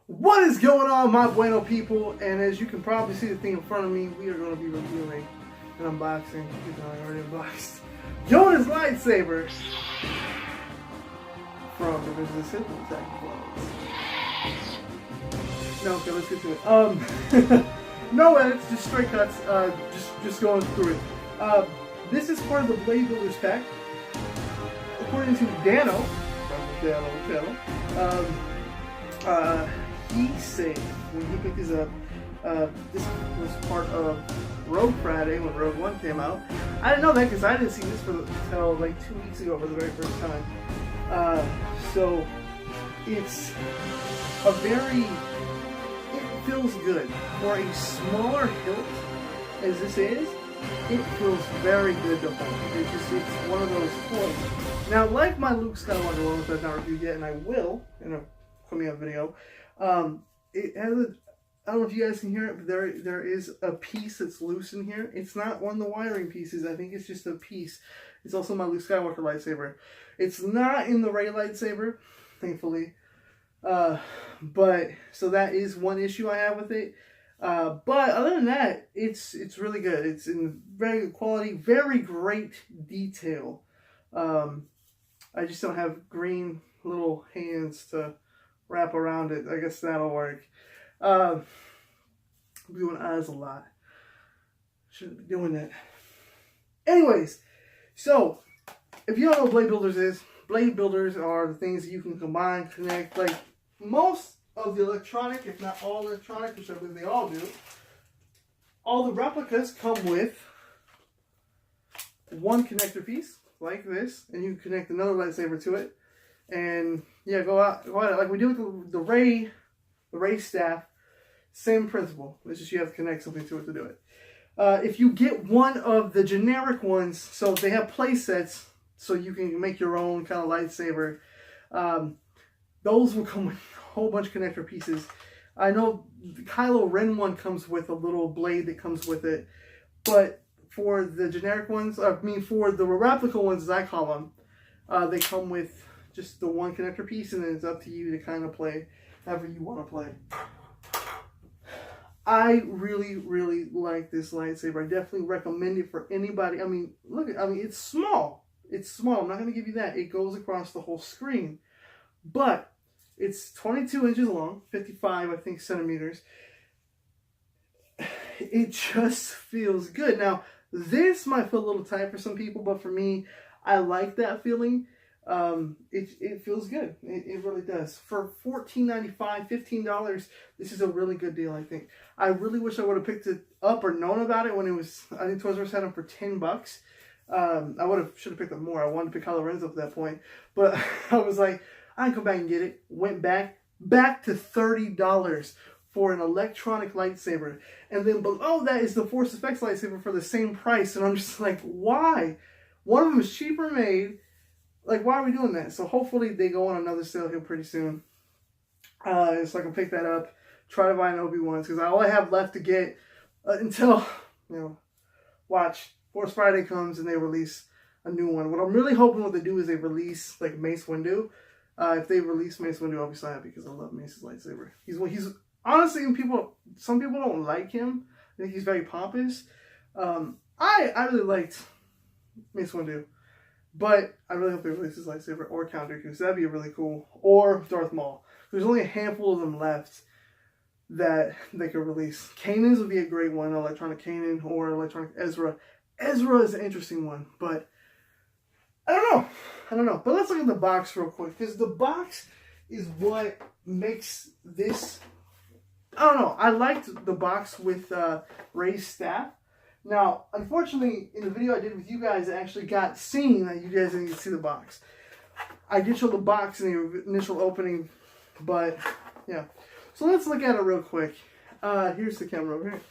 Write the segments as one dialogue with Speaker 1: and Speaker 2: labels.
Speaker 1: What is going on, my bueno people? And as you can probably see the thing in front of me, we are going to be reviewing an unboxing. I already unboxed Yoda's lightsaber from the Business Simple Tech Clothes. No, okay, let's get to it. No edits, just straight cuts. Just going through it. This is part of the Bladebuilders pack. According to Dano from the Dano channel, he said when he picked these up, this was part of Rogue Friday when Rogue One came out. I didn't know that because I didn't see this until like 2 weeks ago for the very first time. So it's a it feels good. For a smaller hilt as this is, it feels very good to hold. It's one of those toys. Now, like my Luke Skywalker one, which I've not reviewed yet, and I will in a coming up video, it has a, I don't know if you guys can hear it, but there is a piece that's loose in here. It's not one of the wiring pieces. I think it's just a piece. It's also my Luke Skywalker lightsaber. It's not in the Rey lightsaber, thankfully. But so that is one issue I have with it. But other than that, it's really good. It's in very good quality, very great detail. I just don't have green little hands to wrap around it. I guess that'll work. I'm doing eyes a lot. Shouldn't be doing that. Anyways, so if you don't know what Blade Builders is, Blade Builders are the things that you can combine, connect, like most of the electronic, if not all electronic, which I believe they all do. All the replicas come with one connector piece, like this, and you can connect another lightsaber to it. And yeah, go out like we do with the Rey staff. Same principle. It's just you have to connect something to it to do it. If you get one of the generic ones, so they have play sets, so you can make your own kind of lightsaber. Those will come with a whole bunch of connector pieces. I know the Kylo Ren one comes with a little blade that comes with it, but for the generic ones, for the replica ones, as I call them, they come with just the one connector piece, and then it's up to you to kind of play however you want to play. I really, really like this lightsaber. I definitely recommend it for anybody. I mean, look, it's small. It's small. I'm not going to give you that. It goes across the whole screen. But it's 22 inches long, 55, I think, centimeters. It just feels good. Now, this might feel a little tight for some people, but for me, I like that feeling. It feels good. It really does. For $14.95, $15, this is a really good deal, I think. I really wish I would have picked it up or known about it when it was, I think Toys R Us had them for $10. I should have picked up more. I wanted to pick Kylo Ren's up at that point. But I was like, I can come back and get it. Went back to $30 for an electronic lightsaber. And then below that is the Force Effects lightsaber for the same price. And I'm just like, why? One of them is cheaper made. Like, why are we doing that? So hopefully they go on another sale here pretty soon. So I can pick that up. Try to buy an Obi-Wan's. Because all I have left to get until, watch, Force Friday comes and they release a new one. What I'm really hoping what they do is they release, like, Mace Windu. If they release Mace Windu, I'll be so happy because I love Mace's lightsaber. He's honestly, some people don't like him. I think he's very pompous. I really liked Mace Windu. But I really hope they release his lightsaber or Count Dooku, because that'd be really cool. Or Darth Maul. There's only a handful of them left that they could release. Kanan's would be a great one, electronic Kanan or electronic Ezra. Ezra is an interesting one, but I don't know. But let's look at the box real quick, because the box is what makes this. I don't know. I liked the box with Rey's staff. Now, unfortunately, in the video I did with you guys, I actually got seen that you guys didn't get to see the box. I did show the box in the initial opening, but yeah. So let's look at it real quick. Here's the camera over here.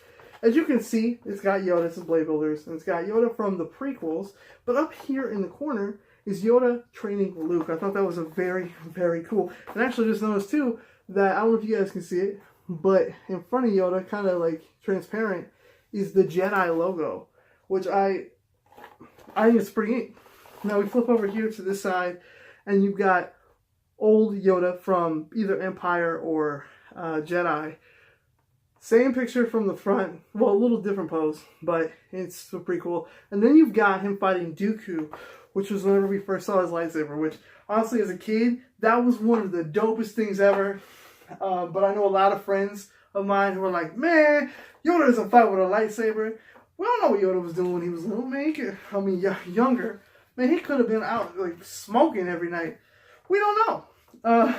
Speaker 1: As you can see, it's got Yoda, it's Blade Builders, and it's got Yoda from the prequels, but up here in the corner is Yoda training Luke. I thought that was a very, very cool. And I actually just noticed too that, I don't know if you guys can see it, but in front of Yoda, kind of like transparent, is the Jedi logo, which I think it's pretty neat. Now we flip over here to this side, and you've got old Yoda from either Empire or Jedi. Same picture from the front. Well, a little different pose, but it's still pretty cool. And then you've got him fighting Dooku, which was whenever we first saw his lightsaber, which honestly as a kid, that was one of the dopest things ever. But I know a lot of friends of mine who are like, man, Yoda doesn't fight with a lightsaber. We don't know what Yoda was doing when he was little, man. Younger. Man, he could have been out like smoking every night. We don't know.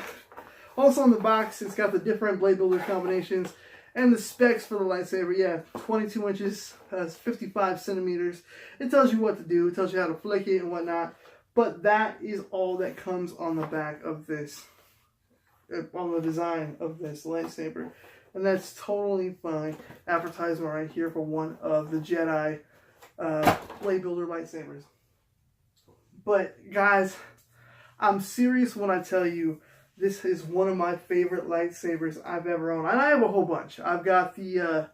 Speaker 1: Also on the box, it's got the different Bladebuilders combinations and the specs for the lightsaber. Yeah, 22 inches, 55 centimeters. It tells you what to do. It tells you how to flick it and whatnot. But that is all that comes on the back of this, on the design of this lightsaber. And that's totally fine. Advertisement right here for one of the Jedi Bladebuilder lightsabers. But guys, I'm serious when I tell you this is one of my favorite lightsabers I've ever owned. And I have a whole bunch. I've got the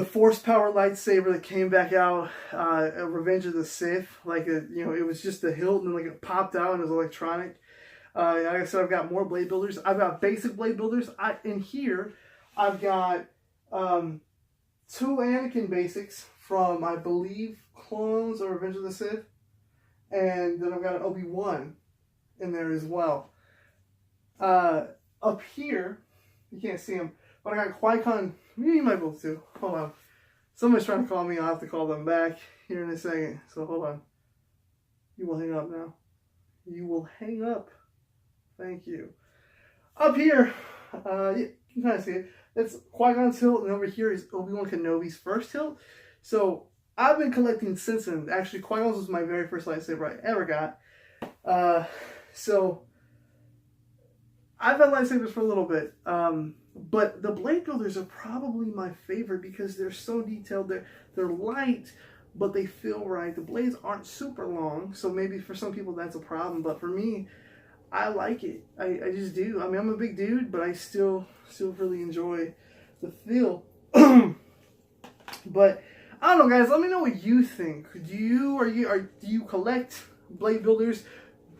Speaker 1: Force Power lightsaber that came back out, Revenge of the Sith. Like it was just a hilt and like it popped out and it was electronic. Like I said, I've got more blade builders. I've got basic blade builders. In here, I've got 2 Anakin basics from, I believe, Clones or Revenge of the Sith. And then I've got an Obi-Wan in there as well. Up here, you can't see him, but I got Qui-Gon. You might be able to. Hold on. Somebody's trying to call me. I'll have to call them back here in a second. So hold on. You will hang up now. You will hang up. Thank you. Up here, you can kind of see it. That's Qui-Gon's hilt, and over here is Obi-Wan Kenobi's first hilt. So I've been collecting since then. Actually, Qui-Gon's was my very first lightsaber I ever got. So I've had lightsabers for a little bit. But the blade builders are probably my favorite because they're so detailed. They're light, but they feel right. The blades aren't super long, so maybe for some people that's a problem. But for me, I like it. I just do. I mean, I'm a big dude, but I still really enjoy the feel. But I don't know, guys. Let me know what you think. Do you collect blade builders?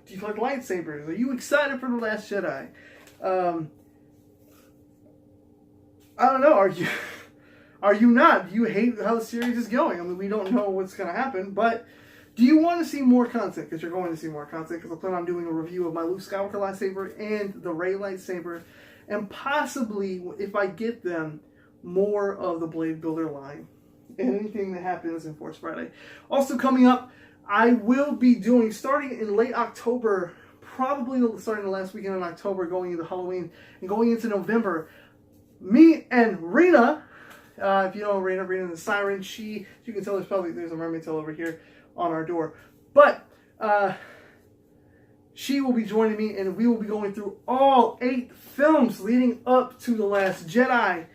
Speaker 1: Do you collect lightsabers? Are you excited for The Last Jedi? I don't know. Are you not? Do you hate how the series is going? I mean, we don't know what's going to happen, but do you want to see more content? Because you're going to see more content, because I plan on doing a review of my Luke Skywalker lightsaber and the Rey lightsaber, and possibly, if I get them, more of the Blade Builder line. Anything that happens in Force Friday. Also coming up, I will be doing, starting in late October, probably starting the last weekend in October, going into Halloween, and going into November, me and Rena, if you know Rena the Siren, you can tell there's a mermaid tail over here on our door. But she will be joining me, and we will be going through all 8 films leading up to The Last Jedi,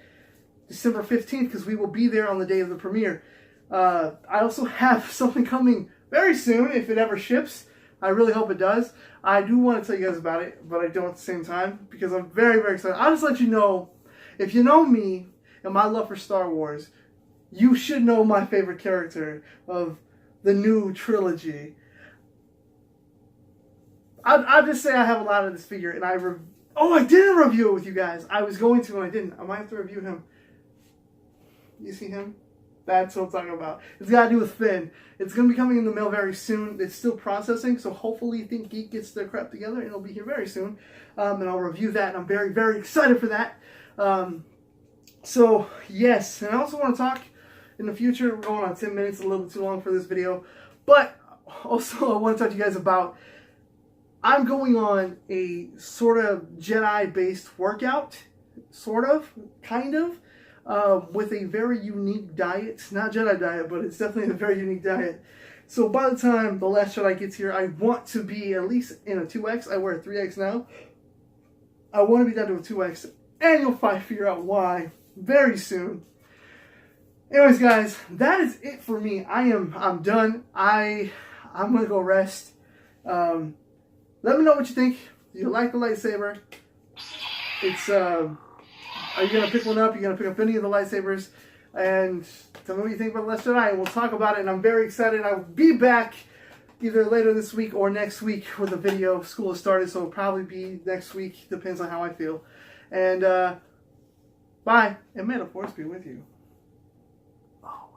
Speaker 1: December 15th, because we will be there on the day of the premiere. I also have something coming very soon, if it ever ships. I really hope it does. I do want to tell you guys about it, but I don't at the same time, because I'm very, very excited. I'll just let you know, if you know me and my love for Star Wars, you should know my favorite character of the new trilogy. I'll just say I have a lot of this figure, and I didn't review it with you guys. I was going to, and I didn't. I might have to review him. You see him? That's what I'm talking about. It's got to do with Finn. It's going to be coming in the mail very soon. It's still processing, so hopefully Think Geek gets their crap together, and it'll be here very soon. And I'll review that, and I'm very, very excited for that. So, yes. And I also want to talk in the future. We're going on 10 minutes, a little bit too long for this video. But also, I want to talk to you guys about, I'm going on a sort of Jedi-based workout. Sort of. Kind of. With a very unique diet. Not Jedi diet, but it's definitely a very unique diet. So by the time The Last Jedi gets here, I want to be at least in a 2X. I wear a 3X now. I want to be down to a 2X. And you'll figure out why very soon. Anyways, guys, that is it for me. I'm done. I'm going to go rest. Let me know what you think. Do you like the lightsaber? It's, are you going to pick one up? Are you going to pick up any of the lightsabers? And tell me what you think about The Last Jedi, and we'll talk about it. And I'm very excited. I'll be back either later this week or next week with a video. School has started, so it'll probably be next week. Depends on how I feel. And bye. And may the force be with you. Oh.